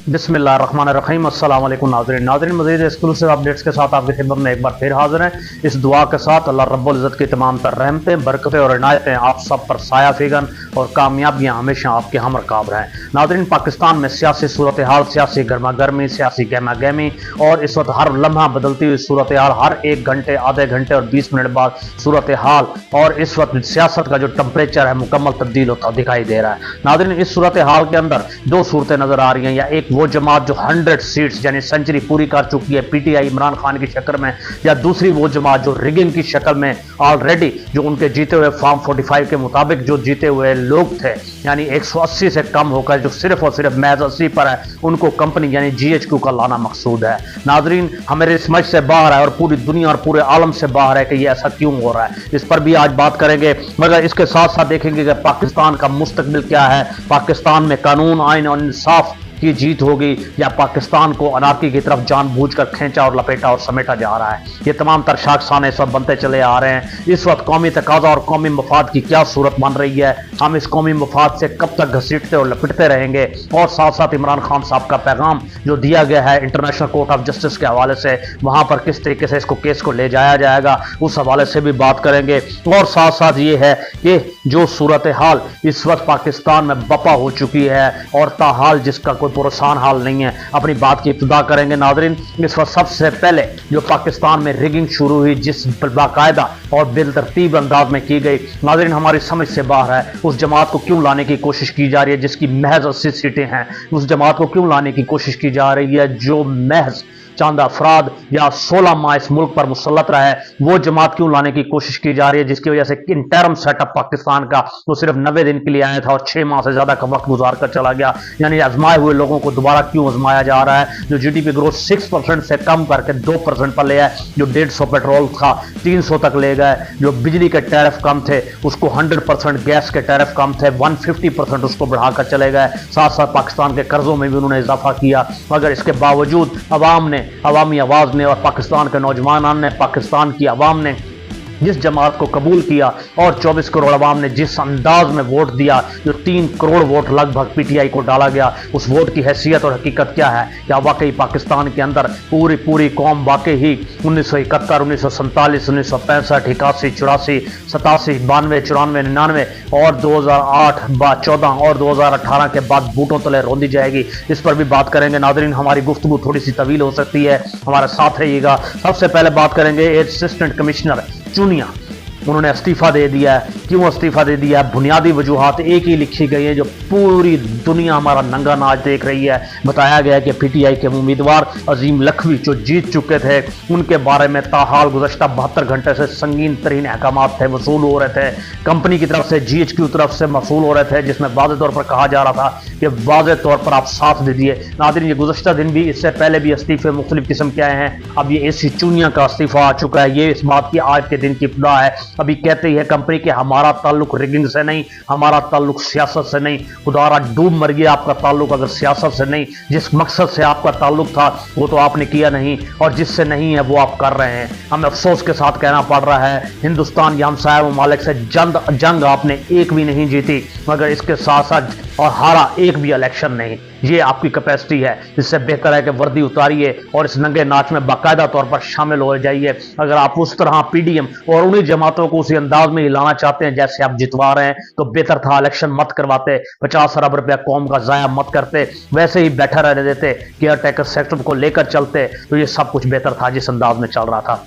बिस्मिल्लाहिर्रहमानिर्रहीम। अस्सलाम वालेकुम नाज़रीन मज़ीद एक्सक्लूसिव अपडेट्स के साथ आपकी खिदमत में एक बार फिर हाजिर हैं। इस दुआ के साथ अल्लाह रब्बुल इज़्ज़त की तमाम तर रहमतें, बरकतें और इनायतें आप सब पर साया फिगन और कामयाबियाँ हमेशा आपके हम रकाब रहें। नाज़रीन, पाकिस्तान में सियासी सूरत हाल, सियासी गर्मा गर्मी, सियासी गहमा गहमी और इस वक्त हर लम्हा बदलती हुई सूरत हाल, हर एक घंटे, आधे घंटे और 20 मिनट बाद सूरत हाल और इस वक्त सियासत का जो टेम्परेचर है मुकम्मल तब्दील होता दिखाई दे रहा है। नाज़रीन, इस सूरत हाल के अंदर दो सूरतें नजर आ रही हैं। या एक वो जमात जो 100 सीट्स यानी सेंचुरी पूरी कर चुकी है पीटीआई इमरान खान की शक्ल में, या दूसरी वो जमात जो रिगिंग की शक्ल में ऑलरेडी जो उनके जीते हुए फॉर्म 45 के मुताबिक जो जीते हुए लोग थे, यानी 180 से कम होकर जो सिर्फ और सिर्फ महज 80 पर है, उनको कंपनी यानी जीएचक्यू का लाना मकसूद है। नाजरीन, हमारे समझ से बाहर है और पूरी दुनिया और पूरे आलम से बाहर है कि ये ऐसा क्यों हो रहा है। इस पर भी आज बात करेंगे, मगर इसके साथ साथ देखेंगे कि पाकिस्तान का मुस्तकबिल क्या है, पाकिस्तान में कानून, आइन और इंसाफ की जीत होगी या पाकिस्तान को अनारकी की तरफ जानबूझकर खींचा और लपेटा और समेटा जा रहा है। ये तमाम तर शाखसाने इस वक्त बनते चले आ रहे हैं। इस वक्त कौमी तकाजा और कौमी मफाद की क्या सूरत बन रही है, हम इस कौमी मफाद से कब तक घसीटते और लपेटते रहेंगे, और साथ साथ इमरान खान साहब का पैगाम जो दिया गया है इंटरनेशनल कोर्ट ऑफ जस्टिस के हवाले से, वहां पर किस तरीके से इसको केस को ले जाया जाएगा, उस हवाले से भी बात करेंगे। और साथ साथ ये है कि जो सूरत हाल इस वक्त पाकिस्तान में बपा हो चुकी है और ताहाल जिसका कोई पुरसान हाल नहीं है, अपनी बात की इब्तिदा करेंगे। नाजरीन, इस वक्त सबसे पहले जो पाकिस्तान में रिगिंग शुरू हुई, जिस बाकायदा और बेतरतीब अंदाज में की गई, नाजरीन हमारी समझ से बाहर है। उस जमात को क्यों लाने की कोशिश की जा रही है जिसकी महज 80 सीटें हैं? उस जमात को क्यों लाने की कोशिश की जा रही है जो महज चंद अफराद या 16 माह इस मुल्क पर मुसल्लत रहा है? वो जमात क्यों लाने की कोशिश की जा रही है जिसकी वजह से इंटरम सेटअप पाकिस्तान का वो सिर्फ 90 दिन के लिए आया था और 6 माह से ज्यादा का वक्त गुजार कर चला गया? यानी आजमाए हुए लोगों को दोबारा क्यों आजमाया जा रहा है? जो जीडीपी ग्रोथ 6% से कम करके 2% पर ले आए, जो 150 पेट्रोल था 300 तक ले गए, जो बिजली के टैरिफ कम थे उसको 100%, गैस के टैरिफ कम थे 150% उसको बढ़ाकर चले गए, साथ साथ पाकिस्तान के कर्जों में भी उन्होंने इजाफा किया। मगर इसके बावजूद अवामी आवाज ने और पाकिस्तान के नौजवान ने, पाकिस्तान की आवाम ने जिस जमात को कबूल किया और 24 करोड़ अवाम ने जिस अंदाज में वोट दिया, जो 3 करोड़ वोट लगभग पीटीआई को डाला गया, उस वोट की हैसियत और हकीकत क्या है? क्या वाकई पाकिस्तान के अंदर पूरी कौम वाकई ही 1971, 1947, 1965, 81, 84, 87, 92, 94, 99 और 2008, 14 और 2018 के बाद बूटों तले रोंदी जाएगी? इस पर भी बात करेंगे। नाजरीन, हमारी गुफ्तगू थोड़ी सी तवील हो सकती है, हमारे साथ रहिएगा। सबसे पहले बात करेंगे असिस्टेंट कमिश्नर चुनिया, उन्होंने इस्तीफा दे दिया है। क्यों इस्तीफा दे दिया है? बुनियादी वजूहात एक ही लिखी गई है जो पूरी दुनिया हमारा नंगा नाच देख रही है। बताया गया कि पीटीआई के उम्मीदवार अजीम लखवी जो जीत चुके थे, उनके बारे में ताहाल गुज़श्ता 72 घंटे से संगीन तरीन अहकामात थे वसूल हो रहे थे, कंपनी की तरफ से, जीएचक्यू तरफ से वसूल हो रहे थे, जिसमें वाज़े तौर पर कहा जा रहा था कि वाज़े तौर पर आप साथ दीजिए। नाज़रीन, ये गुज़श्ता दिन भी, इससे पहले भी इस्तीफे मुख्तलिफ किस्म के आए हैं। अब ये एसी चुनिया का इस्तीफा आ चुका है। ये इस बात की आज के दिन की इब्तिदा है। अभी कहती है कंपनी कि हमारा ताल्लुक रिगिंग से नहीं, हमारा ताल्लुक सियासत से नहीं। खुदारा डूब मर गया आपका ताल्लुक अगर सियासत से नहीं। जिस मकसद से आपका ताल्लुक था वो तो आपने किया नहीं, और जिससे नहीं है वो आप कर रहे हैं। हमें अफसोस के साथ कहना पड़ रहा है, हिंदुस्तान या हमसाया ममालिक से जंग आपने एक भी नहीं जीती, मगर इसके साथ साथ और हारा एक भी इलेक्शन नहीं। ये आपकी कैपेसिटी है। इससे बेहतर है कि वर्दी उतारिए और इस नंगे नाच में बाकायदा तौर पर शामिल हो जाइए। अगर आप उस तरह पीडीएम और उन्हीं जमातों को उसी अंदाज में हिलाना चाहते हैं जैसे आप जितवा रहे हैं, तो बेहतर था इलेक्शन मत करवाते, 50 अरब रुपया कौम का जाया मत करते, वैसे ही बैठा रहने देते, केयर टेकर सेक्टर को लेकर चलते, तो ये सब कुछ बेहतर था जिस अंदाज में चल रहा था।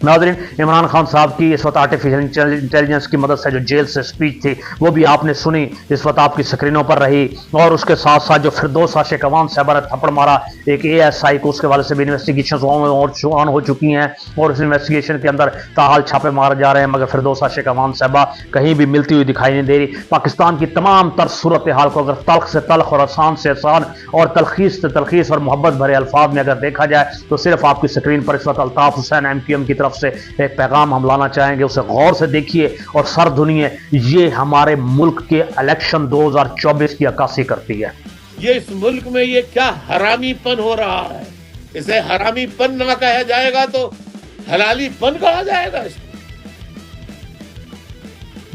नाज़रीन, इमरान खान साहब की इस वक्त आर्टिफिशियल इंटेलिजेंस की मदद से जो जेल से स्पीच थी वो भी आपने सुनी, इस वक्त आपकी स्क्रीनों पर रही। और उसके साथ साथ जो फिरदौस आशिक अवान साहबा ने थप्पड़ मारा एक एएसआई को, उसके वाले से भी इन्वेस्टिगेशन ऑन हो चुकी हैं और उस इन्वेस्टिगेशन के अंदर ताहाल छापे मारे जा रहे हैं, मगर फिरदौस आशिक अवान साहबा कहीं भी मिलती हुई दिखाई नहीं दे रही। पाकिस्तान की तमाम तर सूरत हाल को अगर तल्ख से तल्ख और आसान से आसान और तलखीस से तलखीस और मोहब्बत भरे अल्फाज में अगर देखा जाए तो सिर्फ आपकी स्क्रीन पर इस वक्त अल्ताफ हुसैन एमक्यूएम की तरफ से एक पैगाम हम लाना चाहेंगे, उसे गौर से देखिए और सर धुनिए। ये हमारे मुल्क के इलेक्शन 2024 की अक्कासी करती है। ये इस मुल्क में ये क्या हरामीपन हो रहा है, इसे हरामीपन न कहा जाएगा तो हलालीपन कहा जाएगा।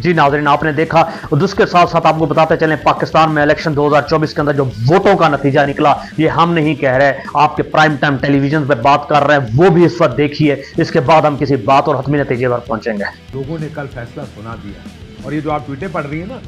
जी नाज़रीन, आपने देखा। और उसके साथ साथ आपको बताते चलें, पाकिस्तान में इलेक्शन 2024 के अंदर जो वोटों का नतीजा निकला, ये हम नहीं कह रहे, आपके प्राइम टाइम टेलीविजन पे बात कर रहे हैं, वो भी इस वक्त देखिए। इसके बाद हम किसी बात और हतमी नतीजे पर पहुंचेंगे। लोगों ने कल फैसला सुना दिया, और ये जो आप ट्वीटें पढ़ रही है ना,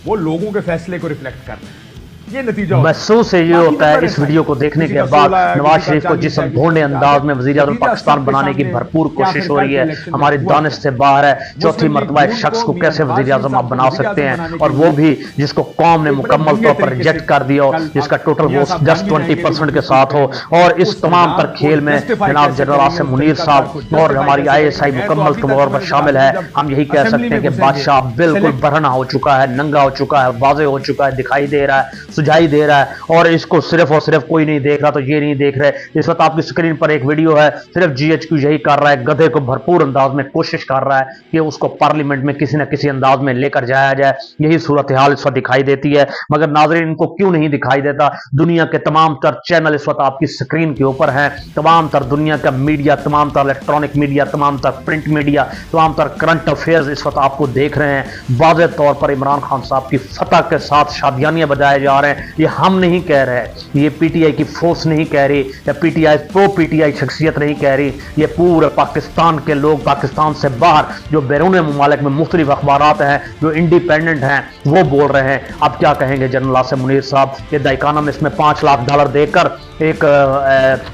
वो लोगों के फैसले को रिफ्लेक्ट कर रहे हैं। ये नतीजा महसूस ये होता है इस वीडियो को देखने के बाद, नवाज शरीफ को जिस भोंडे अंदाज में वजीर आज़म पाकिस्तान बनाने की भरपूर कोशिश हो रही है, हमारी दानिश से बाहर है। चौथी मरतबा एक शख्स को कैसे वजीर आज़म आप बना सकते हैं, और वो भी जिसको कौम ने मुकम्मल तौर पर रिजेक्ट कर दिया हो, जिसका टोटल वोट जस्ट 20% के साथ हो। और इस तमाम तर खेल में जनाब जनरल आसिम मुनीर साहब और हमारी ISI मुकम्मल तौर पर शामिल है। हम यही कह सकते हैं कि बादशाह बिल्कुल बरहना हो चुका है, नंगा हो चुका है, वाज़ेह हो चुका है, दिखाई दे रहा है, सुझाई दे रहा है। और इसको सिर्फ और सिर्फ कोई नहीं देख रहा, तो ये नहीं देख रहे। इस वक्त आपकी स्क्रीन पर एक वीडियो है, सिर्फ GHQ यही कर रहा है, गधे को भरपूर अंदाज में कोशिश कर रहा है कि उसको पार्लियामेंट में किसी न किसी अंदाज में लेकर जाया जाए। यही सूरत हाल इस वक्त दिखाई देती है। मगर नाज़रीन, इनको क्यों नहीं दिखाई देता? दुनिया के तमाम तर चैनल इस वक्त आपकी स्क्रीन के ऊपर हैं। तमाम तर दुनिया का मीडिया, तमाम तर इलेक्ट्रॉनिक मीडिया, तमाम तर प्रिंट मीडिया, तमाम तर करंट अफेयर्स इस वक्त आपको देख रहे हैं। वाज़ेह तौर पर इमरान खान साहब की फतह के साथ शादियानियां बजाए जा रहे हैं। ये हम नहीं कह रहे, ये PTI की फोर्स नहीं कह रही, या PTI प्रो PTI शख्सियत नहीं कह रही, ये पूरे पाकिस्तान के लोग, पाकिस्तान से बाहर जो बैरून मुमालिक में मुख्तलिफ अखबारात हैं, जो इंडिपेंडेंट हैं, वो बोल रहे हैं। अब क्या कहेंगे जनरल आसिम मुनीर साहब? ये द इकोनॉमिस्ट में $5 लाख देकर एक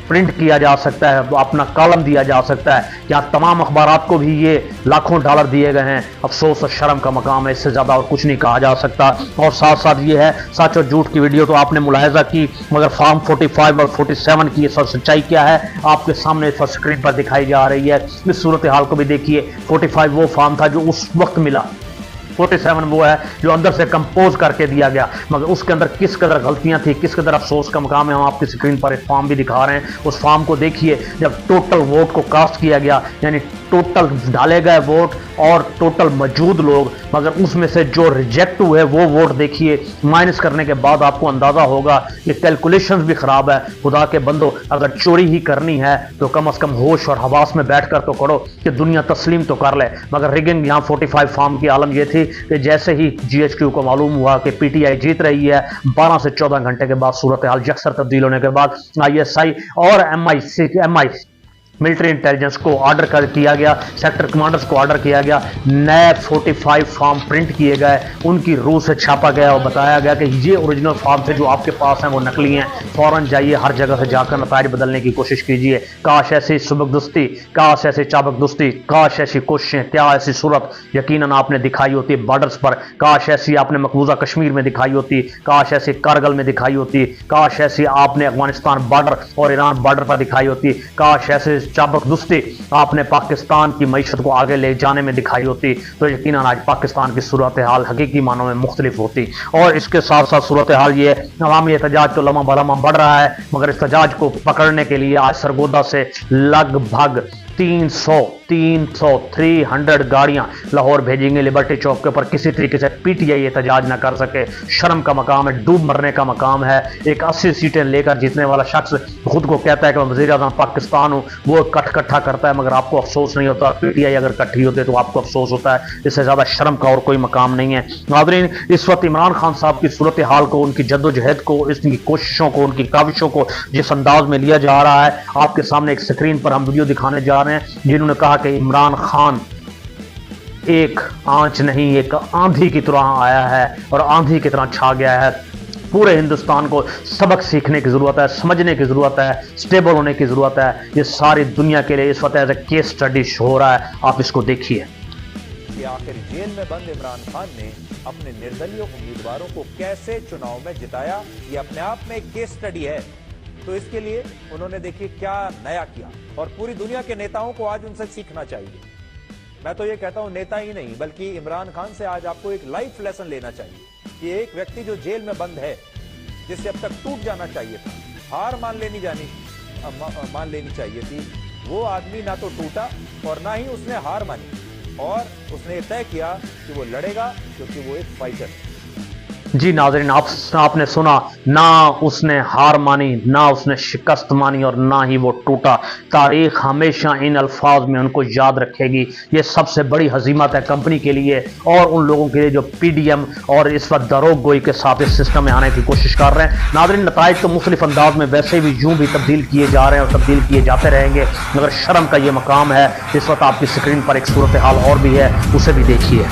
प्रिंट किया जा सकता है, अपना कॉलम दिया जा सकता है। यहाँ तमाम अखबारात को भी ये लाखों डॉलर दिए गए हैं। अफसोस और शर्म का मकाम है, इससे ज़्यादा और कुछ नहीं कहा जा सकता। और साथ साथ ये है, सच और झूठ की वीडियो तो आपने मुलाहिजा की, मगर फॉर्म 45 और 47 की सच्चाई क्या है आपके सामने इस स्क्रीन पर दिखाई जा रही है। इस सूरत हाल को भी देखिए। 45 वो फॉर्म था जो उस वक्त मिला, 47 वो है जो अंदर से कंपोज करके दिया गया, मगर उसके अंदर किस कदर गलतियां थी, किस कदर अफसोस का मकाम है। हम आपकी स्क्रीन पर एक फॉर्म भी दिखा रहे हैं। उस फॉर्म को देखिए, जब टोटल वोट को कास्ट किया गया, यानी टोटल डाले गए वोट और टोटल मौजूद लोग, मगर उसमें से जो रिजेक्ट हुए वो वोट देखिए। माइनस करने के बाद आपको अंदाजा होगा कि कैलकुलेशंस भी खराब है। खुदा के बंदो, अगर चोरी ही करनी है तो कम से कम होश और हवास में बैठकर तो करो कि दुनिया तस्लीम तो कर ले। मगर रिगिंग यहाँ 45 फॉर्म की आलम यह थी कि जैसे ही GHQ को मालूम हुआ कि PTI जीत रही है, 12 से 14 घंटे के बाद सूरत हाल यकसर तब्दील होने के बाद ISI और MI मिलिट्री इंटेलिजेंस को ऑर्डर किया गया, सेक्टर कमांडर्स को ऑर्डर किया गया, नए 45 फॉर्म प्रिंट किए गए, उनकी रूह से छापा गया और बताया गया कि ये ओरिजिनल फॉर्म थे जो आपके पास हैं वो नकली हैं। फौरन जाइए, हर जगह से जाकर नताइज बदलने की कोशिश कीजिए। काश ऐसी सुबकदस्ती, काश ऐसी चाबकदस्ती, काश ऐसी कोशिशें, क्या ऐसी सूरत यकीनन आपने दिखाई होती बॉर्डर्स पर। काश ऐसी आपने मकबूजा कश्मीर में दिखाई होती, काश ऐसी कारगिल में दिखाई होती, काश ऐसी आपने अफगानिस्तान बॉर्डर और ईरान बॉर्डर पर दिखाई होती, काश ऐसे चाबकदस्ती आपने पाकिस्तान की मईशत को आगे ले जाने में दिखाई होती, तो यकीनन आज पाकिस्तान की सूरत हाल हकीकी मानों में मुख्तलिफ होती। और इसके साथ साथ सूरत हाल ये अवामी एहतजाज तो लम्हा बलमा बढ़ रहा है, मगर इस एहतजाज को पकड़ने के लिए आज सरगोदा से लगभग 300 गाड़ियां लाहौर भेजेंगे लिबर्टी चौक के ऊपर। किसी तरीके से PTI एहतजाज ना कर सके, शर्म का मकाम है, डूब मरने का मकाम है। एक 80 सीटें लेकर जीतने वाला शख्स खुद को कहता है कि मैं वज़ीर आज़म पाकिस्तान हूं, वो इकट्ठा करता है, मगर आपको अफसोस नहीं होता। PTI अगर इकट्ठी होती है तो आपको अफसोस होता है। इससे ज्यादा शर्म का और कोई मकाम नहीं है। नाज़रीन, इस वक्त इमरान खान साहब की सूरत हाल को, उनकी जद्दोजहद को, इसकी कोशिशों को, उनकी काविशों को जिस अंदाज में लिया जा रहा है, आपके सामने एक स्क्रीन पर हम वीडियो दिखाने जा रहे हैं, जिन्होंने कहा कि इमरान खान एक आंच नहीं, एक आंधी की तरह आया है और आंधी की तरह छा गया है। पूरे हिंदुस्तान को सबक सीखने की जरूरत है, समझने की जरूरत है, स्टेबल होने की जरूरत है। ये सारी दुनिया के लिए इस वक्त एज ए केस स्टडी हो रहा है, आप इसको देखिए कि आखिर जेल में बंद इमरान खान ने अपने निर्दलीय उम्मीदवारों को कैसे चुनाव में जिताया। ये अपने आप में एक केस स्टडी है। तो इसके लिए उन्होंने देखिए क्या नया किया, और पूरी दुनिया के नेताओं को आज उनसे सीखना चाहिए। मैं तो ये कहता हूं, नेता ही नहीं बल्कि इमरान खान से आज आपको एक लाइफ लेसन लेना चाहिए कि एक व्यक्ति जो जेल में बंद है, जिससे अब तक टूट जाना चाहिए था, हार मान लेनी चाहिए थी, वो आदमी ना तो टूटा और ना ही उसने हार मानी, और उसने तय किया कि वो लड़ेगा, क्योंकि वो एक फाइटर है। जी नाज़रीन, आपने सुना, ना उसने हार मानी, ना उसने शिकस्त मानी और ना ही वो टूटा। तारीख हमेशा इन अल्फाज में उनको याद रखेगी। ये सबसे बड़ी हजीमत है कंपनी के लिए और उन लोगों के लिए जो पीडीएम और इस वक्त दरोग गोई के साथ इस सिस्टम में आने की कोशिश कर रहे हैं। नाज़रीन, नताइज तो मुख्तलिफ अंदाज में वैसे भी यूं भी तब्दील किए जा रहे हैं और तब्दील किए जाते रहेंगे, मगर शर्म का ये मकाम है। इस वक्त आपकी स्क्रीन पर एक सूरत हाल और भी है, उसे भी देखिए।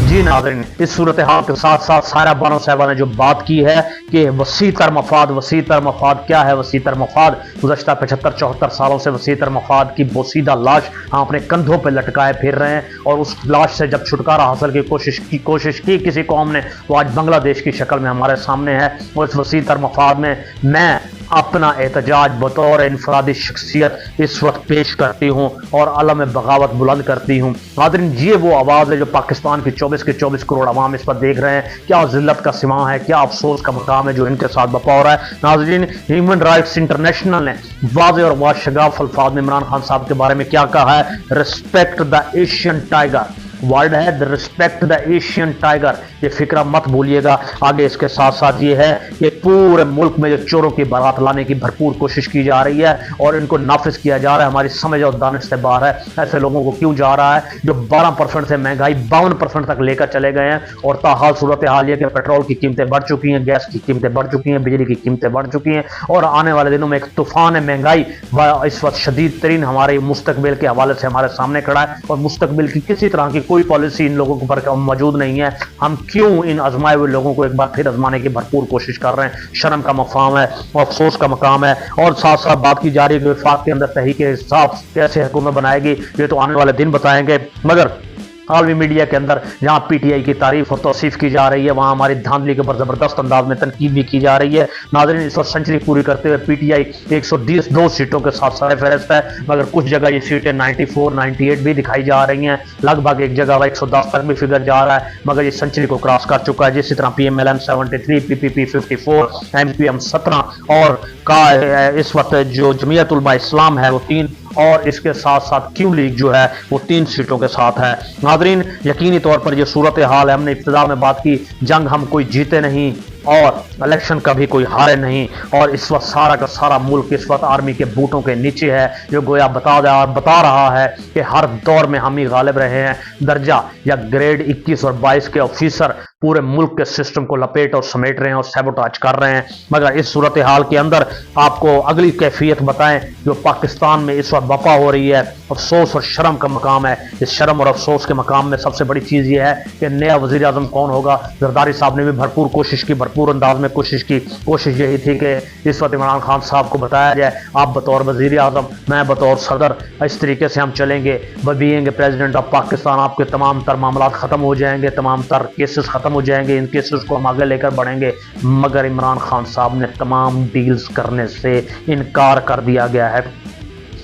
जी नाज़रीन, इस सूरत हाल के साथ साथ सारा बानो साहबा ने जो बात की है कि वसी तर मफाद क्या है? वसी तर मफाद गुज़श्ता 75-74 सालों से वसी तर मफाद की बोसीदा लाश हम अपने कंधों पर लटकाए फिर रहे हैं और उस लाश से जब छुटकारा हासिल की कोशिश की किसी कौम ने, वो आज बांग्लादेश की शक्ल में हमारे सामने है। और इस वसी तर मफाद में मैं अपना एहतजाज बतौर इनफरादी शख्सियत इस वक्त पेश करती हूँ और अलम बगावत बुलंद करती हूँ। नाज़रीन, ये वो आवाज़ है जो पाकिस्तान की 24 करोड़ अवाम इस पर देख रहे हैं। क्या जिल्लत का सिमा है, क्या अफसोस का मकाम है जो इनके साथ बपा हो रहा है। नाज़रीन, ह्यूमन राइट्स इंटरनेशनल ने वाज़े और वाशगाफ अल्फाज में इमरान खान साहब के बारे में क्या कहा है? Respect the Asian tiger. Word है the respect the Asian tiger, ये फिक्रा मत भूलिएगा। आगे इसके साथ साथ ये है कि पूरे मुल्क में जो चोरों की बारात लाने की भरपूर कोशिश की जा रही है और इनको नाफिज किया जा रहा है, हमारी समझ और दानिश से बाहर है। ऐसे लोगों को क्यों जा रहा है जो 12% से महंगाई 52% तक लेकर चले गए हैं और ताहाल सूरत हाल ये कि पेट्रोल की कीमतें बढ़ चुकी हैं, गैस की कीमतें बढ़ चुकी हैं, बिजली की कीमतें बढ़ चुकी हैं और आने वाले दिनों में एक तूफान है महंगाई इस वक्त शदीद तरीन हमारे मुस्तकबिल के हवाले से हमारे सामने खड़ा है और मुस्तकबिल की किसी तरह की कोई पॉलिसी इन लोगों पर मौजूद नहीं है। हम क्यों इन आजमाए हुए लोगों को एक बार फिर आजमाने की भरपूर कोशिश कर रहे हैं? शर्म का मकाम है और अफसोस का मकाम है। और साथ साथ बात की जा रही है कि वफाक के अंदर तहरीक इंसाफ कैसे हुकूमत बनाएगी, ये तो आने वाले दिन बताएंगे। मगर आलमी मीडिया के अंदर जहां पीटीआई की तारीफ और तौसीफ की जा रही है, वहां हमारी धांधली के ऊपर जबरदस्त अंदाज में तनकीद भी की जा रही है। नाज़रीन, इस वक्त सेंचुरी पूरी करते हुए पीटीआई 122 सीटों के साथ सर फहरिस्त है, मगर कुछ जगह ये सीटें 94, 98 भी दिखाई जा रही हैं। लगभग एक जगह 110 तक भी फिगर जा रहा है, मगर ये सेंचुरी को क्रॉस कर चुका है। जिस तरह PMLN 73, PPP 54, MQM 17 और का इस वक्त जो जमीयत उलमा इस्लाम है वो 3 और इसके साथ साथ क्यू लीग जो है वो 3 सीटों के साथ है। नाज़रीन, यकीनी तौर पर ये सूरत हाल है। हमने इब्तिदा में बात की, जंग हम कोई जीते नहीं और इलेक्शन कभी कोई हारे नहीं और इस वक्त सारा का सारा मुल्क इस वक्त आर्मी के बूटों के नीचे है, जो गोया बता रहा है कि हर दौर में हम ही गालिब रहे हैं। दर्जा या ग्रेड 21 और 22 के ऑफिसर पूरे मुल्क के सिस्टम को लपेट और समेट रहे हैं और सैबोटाज कर रहे हैं। मगर इस सूरत हाल के अंदर आपको अगली कैफियत बताएं जो पाकिस्तान में इस वक्त बपा हो रही है, अफसोस और शर्म का मकाम है। इस शर्म और अफसोस के मकाम में सबसे बड़ी चीज़ ये है कि नया वज़ीर आज़म कौन होगा। जरदारी साहब ने भी भरपूर कोशिश की, भरपूर अंदाज में कोशिश की। कोशिश यही थी कि इस वक्त इमरान खान साहब को बताया जाए, आप बतौर वज़ीर आज़म, मैं बतौर सदर, इस तरीके से हम चलेंगे, बीइंग प्रेसिडेंट ऑफ पाकिस्तान आपके तमाम तर मामला ख़त्म हो जाएंगे, तमाम तर केसेस ख़त्म हो जाएंगे, इन केसेस को हम आगे लेकर बढ़ेंगे। मगर इमरान खान साहब ने तमाम डील्स करने से इनकार कर दिया गया है।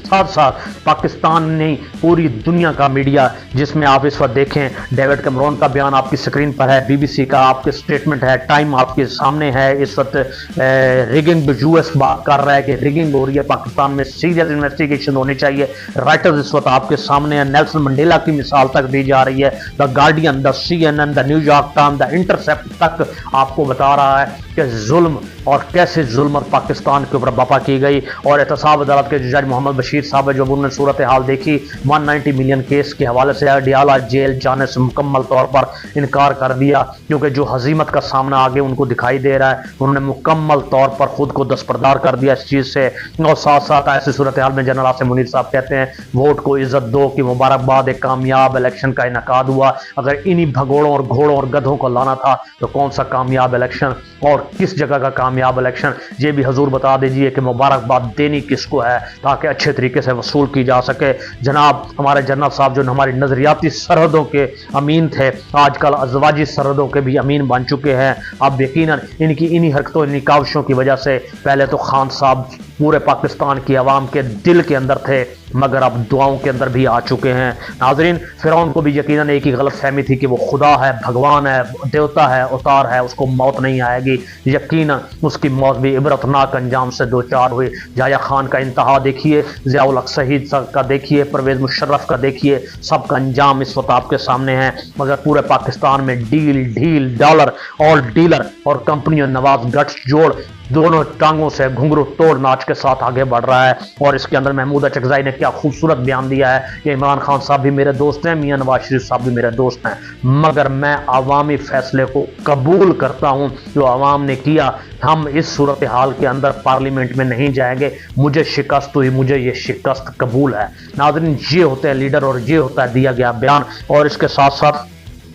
साथ साथ पाकिस्तान ने पूरी दुनिया का मीडिया, जिसमें आप इस वक्त देखें, डेविड कैमरॉन का बयान आपकी स्क्रीन पर है, BBC का आपके स्टेटमेंट है, टाइम आपके सामने है। इस वक्त रिगिंग यूएस बात कर रहा है कि रिगिंग हो रही है पाकिस्तान में, सीरियस इन्वेस्टिगेशन होनी चाहिए। राइटर्स इस वक्त आपके सामने है, नेल्सन मंडेला की मिसाल तक दी जा रही है। The guardian, the CNN, the New York times, the intercept तक आपको बता रहा है कि जुल्म और कैसे जुल्म और पाकिस्तान के ऊपर बपा की गई। और एहतसाब अदालत के जज मोहम्मद बशीर साहब है, जब उन्होंने सूरत हाल देखी, 190 मिलियन केस के हवाले से अडियाला जेल जाने से मुकम्मल तौर पर इनकार कर दिया, क्योंकि जो हजीमत का सामना आगे उनको दिखाई दे रहा है, उन्होंने मुकम्मल तौर पर खुद को दस्तबरदार कर दिया इस चीज़ से। और साथ साथ ऐसी सूरत हाल में जनरल आसिम मुनीर साहब कहते हैं, वोट को इज्जत दो कि मुबारकबाद, एक कामयाब इलेक्शन का इनकाद हुआ। अगर इन्हीं भगोड़ों और घोड़ों और गधों को लाना था तो कौन सा कामयाब इलेक्शन और किस जगह का कामयाब इलेक्शन, ये भी हजूर बता दीजिए कि मुबारकबाद देनी किसको है, ताकि अच्छे तरीके से वसूल की जा सके। जनाब हमारे जनरल साहब जो हमारी नजरियाती सरहदों के अमीन थे, आजकल अजवाजी सरहदों के भी अमीन बन चुके हैं। अब यकीनन इनकी इन्हीं हरकतों, इन्हीं काविशों की वजह से पहले तो खान साहब पूरे पाकिस्तान की आवाम के दिल के अंदर थे, मगर अब दुआओं के अंदर भी आ चुके हैं। नाज़रीन, फ़िरौन को भी यकीनन एक ही गलत फहमी थी कि वो खुदा है, भगवान है, देवता है, अवतार है, उसको मौत नहीं आएगी। यकीनन उसकी मौत भी इबरतनाक अंजाम से दो चार हुई। जाया खान का इंतहा देखिए, ज़ियाउल हक शहीद का देखिए, परवेज़ मुशर्रफ का देखिए, सबका अंजाम इस वक्त आपके सामने है। मगर पूरे पाकिस्तान में डील ढील डॉलर और डीलर और कंपनियों नवाज गट्स जोड़ दोनों टांगों से घुंघरू तोड़ नाच के साथ आगे बढ़ रहा है। और इसके अंदर महमूद अचकज़ई ने क्या खूबसूरत बयान दिया है कि इमरान खान साहब भी मेरे दोस्त हैं, मियां नवाज शरीफ साहब भी मेरे दोस्त हैं, मगर मैं अवामी फैसले को कबूल करता हूं जो अवाम ने किया। हम इस सूरत हाल के अंदर पार्लियामेंट में नहीं जाएंगे, मुझे शिकस्त हुई, मुझे ये शिकस्त कबूल है। नाज़रीन, ये होते हैं लीडर और ये होता है दिया गया बयान। और इसके साथ साथ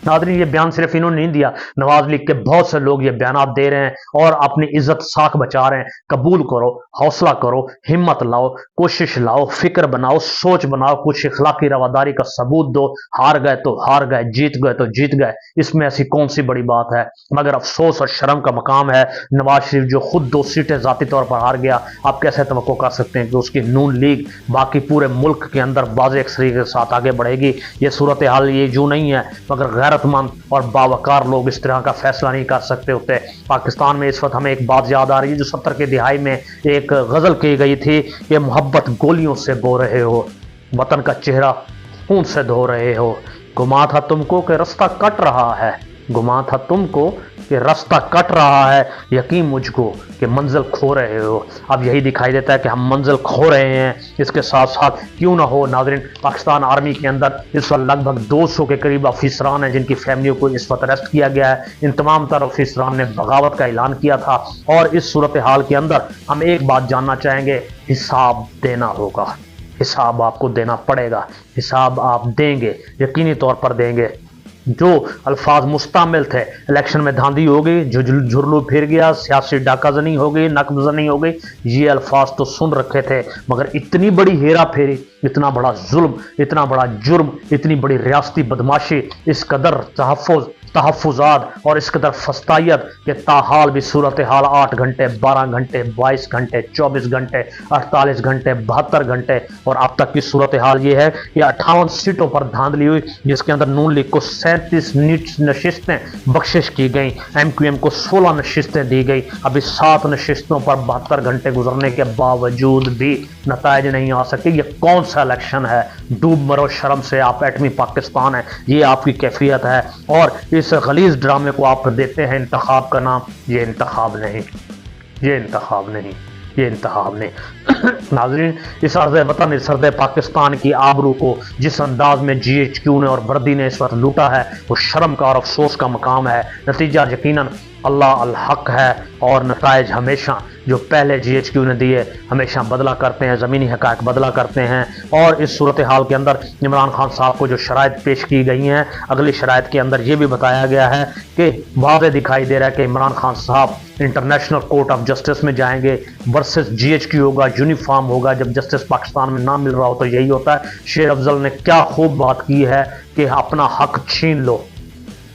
नाज़रीन, ये बयान सिर्फ इन्होंने नहीं दिया, नवाज लीग के बहुत से लोग ये बयानात दे रहे हैं और अपनी इज्जत साख बचा रहे हैं। कबूल करो, हौसला करो, हिम्मत लाओ, कोशिश लाओ, फिक्र बनाओ, सोच बनाओ, कुछ इखलाकी रवादारी का सबूत दो। हार गए तो हार गए, जीत गए तो जीत गए, इसमें ऐसी कौन सी बड़ी बात है। मगर अफसोस और शर्म का मकाम है, नवाज शरीफ जो खुद 2 सीटें ज़ाती तौर पर हार गया, आप कैसे तवक्को कर सकते हैं कि उसकी नून लीग बाकी पूरे मुल्क के अंदर वाज़ेह अक्सरियत के साथ आगे बढ़ेगी। ये सूरत हाल ये यूँ नहीं है, मगर गैरतमंद और बावकार लोग इस तरह का फैसला नहीं कर सकते होते। पाकिस्तान में इस वक्त हमें एक बात याद आ रही है जो 70 की दिहाई में एक गजल की गई थी कि मोहब्बत गोलियों से बो रहे हो, वतन का चेहरा खून से धो रहे हो, गुमा था तुमको कि रास्ता कट रहा है, गुमा था तुमको कि रास्ता कट रहा है, यकीन मुझको कि मंजिल खो रहे हो। अब यही दिखाई देता है कि हम मंजिल खो रहे हैं। इसके साथ साथ क्यों ना हो नाज़रीन, पाकिस्तान आर्मी के अंदर इस वक्त लगभग 200 के करीब अफसरान हैं जिनकी फैमिलियों को इस वक्त अरेस्ट किया गया है। इन तमाम तर अफसरान ने बगावत का ऐलान किया था। और इस सूरत हाल के अंदर हम एक बात जानना चाहेंगे, हिसाब देना होगा, हिसाब आपको देना पड़ेगा, हिसाब आप देंगे, यकीनी तौर पर देंगे। जो अल्फाज मुस्तामिल थे, इलेक्शन में धांधी हो गई, झुरलू फिर गया, सियासी डाकाजनी हो गई, नकबजनी हो गई, ये अल्फाज तो सुन रखे थे, मगर इतनी बड़ी हेरा फेरी, इतना बड़ा जुल्म, इतना बड़ा जुर्म, इतनी बड़ी रियासती बदमाशी, इस कदर तहफ़्फ़ुज़ात और इस कदर फस्तायत के ताहाल भी सूरत हाल 8 घंटे, 12 घंटे, 22 घंटे, 24 घंटे, 48 घंटे, 72 घंटे और अब तक की सूरत हाल ये है कि 58 सीटों पर धांधली हुई, जिसके अंदर नून लीग को 37 नशिस्तें बख्शिश की गई, MQM को 16 नशिस्तें दी गई। अभी 7 नशिस्तों पर 72 घंटे गुजरने के बावजूद भी नताइज नहीं आ सके। ये कौन सा इलेक्शन है? डूब मरो शर्म से, आप एटमी पाकिस्तान है, ये आपकी कैफियत है। और इस गलीज ड्रामे को आप देते हैं इंतखाब का नाम, ये इंतखाब नहीं, ये इंतखाब नहीं, ये इंतखाब नहीं। नाज़रीन, इस अर्ज़ वतन, इस अर्ज़ पाकिस्तान की आबरू को जिस अंदाज में GHQ ने और वर्दी ने इस वक्त लूटा है, वो शर्म का और अफसोस का मकाम है। नतीजा यकीनन अल्लाह अल हक है और नताइज हमेशा जो पहले GHQ ने दिए हमेशा बदला करते हैं, ज़मीनी हक़ाइक़ बदला करते हैं। और इस सूरत हाल के अंदर इमरान खान साहब को जो शराइत पेश की गई हैं, अगली शराइत के अंदर ये भी बताया गया है कि वाज़ेह दिखाई दे रहा है कि इमरान खान साहब इंटरनेशनल कोर्ट ऑफ जस्टिस में जाएंगे वर्सेस GHQ होगा, यूनिफॉर्म होगा। जब जस्टिस पाकिस्तान में ना मिल रहा हो तो यही होता है। शेर अफजल ने क्या खूब बात की है कि अपना हक छीन लो।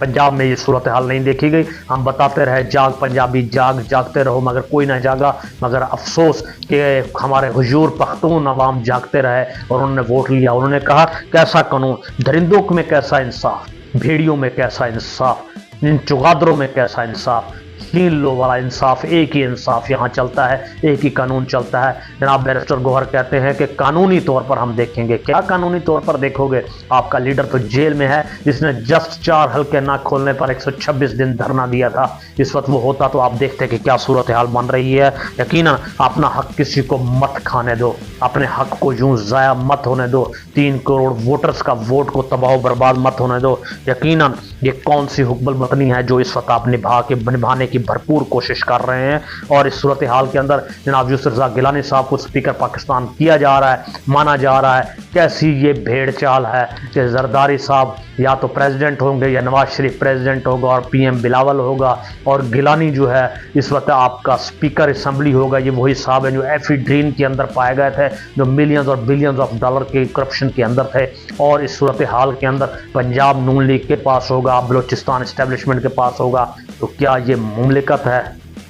पंजाब में ये सूरत हाल नहीं देखी गई। हम बताते रहे जाग पंजाबी जाग, जागते रहो, मगर कोई ना जागा। मगर अफसोस कि हमारे हुजूर पख्तून अवाम जागते रहे और उन्होंने वोट लिया। उन्होंने कहा कैसा कानून, दरिंदों में कैसा इंसाफ, भेड़ियों में कैसा इंसाफ, इन चुगादरों में कैसा इंसाफ, छीन लो वाला इंसाफ। एक ही इंसाफ यहाँ चलता है, एक ही कानून चलता है। जनाब बैरिस्टर गौहर कहते हैं कि कानूनी तौर पर हम देखेंगे। क्या कानूनी तौर पर देखोगे? आपका लीडर तो जेल में है, जिसने जस्ट 4 हल्के ना खोलने पर 126 दिन धरना दिया था। इस वक्त वो होता तो आप देखते कि क्या सूरत हाल बन रही है। यकीनन अपना हक किसी को मत खाने दो, अपने हक को यूं ज़ाया मत होने दो, 3 करोड़ वोटर्स का वोट को तबाह बर्बाद मत होने दो। यकीनन ये कौन सी हुक्बल बतनी है जो इस वक्त आप निभाने की भरपूर कोशिश कर रहे हैं। और इस सूरत हाल के अंदर जनाब यूसुफ रज़ा गिलानी साहब को स्पीकर पाकिस्तान किया जा रहा है, माना जा रहा है। कैसी ये भेड़ चाल है कि जरदारी साहब या तो प्रेसिडेंट होंगे या नवाज शरीफ प्रेसिडेंट होगा और PM बिलावल होगा, और गिलानी जो है इस वक्त आपका स्पीकर असम्बली होगा। ये वही साहब हैं जो एफिड्रीन के अंदर पाए गए थे, जो मिलियंस और बिलियंस ऑफ डॉलर के करप्शन के अंदर थे। और इस सूरत हाल के अंदर पंजाब नून लीग के पास होगा, बलोचिस्तान इस्टेब्लिशमेंट के पास होगा। तो क्या ये मुमलिकत है?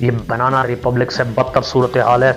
ये बनाना रिपब्लिक से बदतर सूरत हाल है।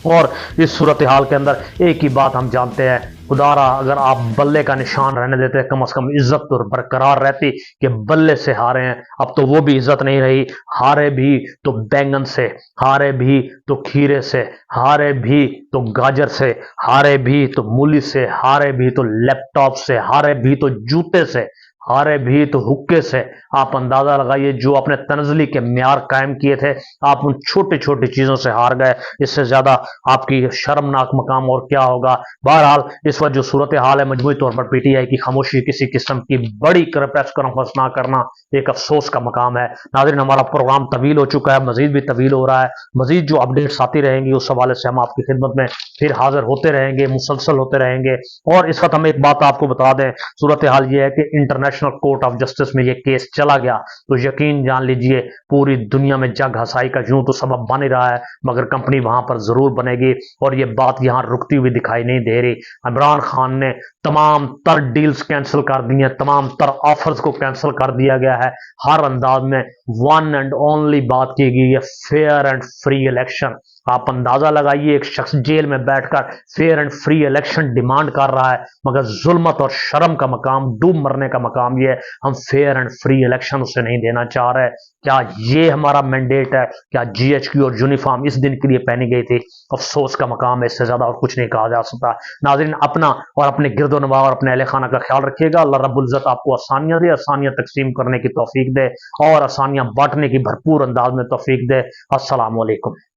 اور اس صورتحال کے اندر ایک ہی بات ہم جانتے ہیں، خدارا اگر آپ بلے کا نشان رہنے دیتے کم از کم عزت اور برقرار رہتی کہ بلے سے ہارے ہیں، اب تو وہ بھی عزت نہیں رہی، ہارے بھی تو بینگن سے، ہارے بھی تو کھیرے سے، ہارے بھی تو گاجر سے، ہارے بھی تو مولی سے، ہارے بھی تو لیپ ٹاپ سے، ہارے بھی تو جوتے سے، ہارے بھی تو حکے سے۔ آپ اندازہ لگائیے جو اپنے تنزلی کے معیار قائم کیے تھے، آپ ان چھوٹی چھوٹی چیزوں سے ہار گئے، اس سے زیادہ آپ کی شرمناک مقام اور کیا ہوگا۔ بہرحال اس وقت جو صورتحال ہے، مجموعی طور پر پی ٹی آئی کی خاموشی، کسی قسم کی بڑی پریس کانفرنس نہ کرنا ایک افسوس کا مقام ہے۔ ناظرین، ہمارا پروگرام طویل ہو چکا ہے، مزید بھی طویل ہو رہا ہے، مزید جو اپڈیٹس آتی رہیں گی اس حوالے سے ہم آپ کی خدمت میں پھر حاضر ہوتے رہیں گے، مسلسل ہوتے رہیں گے۔ اور اس وقت ہم ایک بات آپ کو بتا دیں، صورتحال یہ ہے کہ انٹرنیشنل کورٹ آف جسٹس میں یہ کیس چلا گیا تو یقین جان لیجئے پوری دنیا میں جگ ہسائی کا یوں تو سبب بن ہی رہا ہے، مگر کمپنی وہاں پر ضرور بنے گی، اور یہ بات یہاں رکتی ہوئی دکھائی نہیں دے رہی۔ عمران خان نے تمام تر ڈیلز کینسل کر دی ہیں، تمام تر آفرز کو کینسل کر دیا گیا ہے، ہر انداز میں ون اینڈ اونلی بات کی گئی ہے فیئر اینڈ فری الیکشن۔ آپ اندازہ لگائیے ایک شخص جیل میں بیٹھ کر fair and free election demand کر رہا ہے، مگر ظلمت اور شرم کا مقام، ڈوب مرنے کا مقام یہ ہے ہم فیئر اینڈ فری الیکشن اسے نہیں دینا چاہ رہے۔ کیا یہ ہمارا مینڈیٹ ہے؟ کیا جی ایچ کیو اور یونیفارم اس دن کے لیے پہنی گئی تھی؟ افسوس کا مقام ہے، اس سے زیادہ اور کچھ نہیں کہا جا سکتا۔ ناظرین، اپنا اور اپنے گرد و نواح اور اپنے اہل خانہ کا خیال رکھیے گا۔ اللہ رب العزت آپ کو آسانیاں دے، آسانیاں تقسیم کرنے کی توفیق دے اور آسانیاں بانٹنے کی بھرپور انداز میں توفیق دے۔ السلام علیکم۔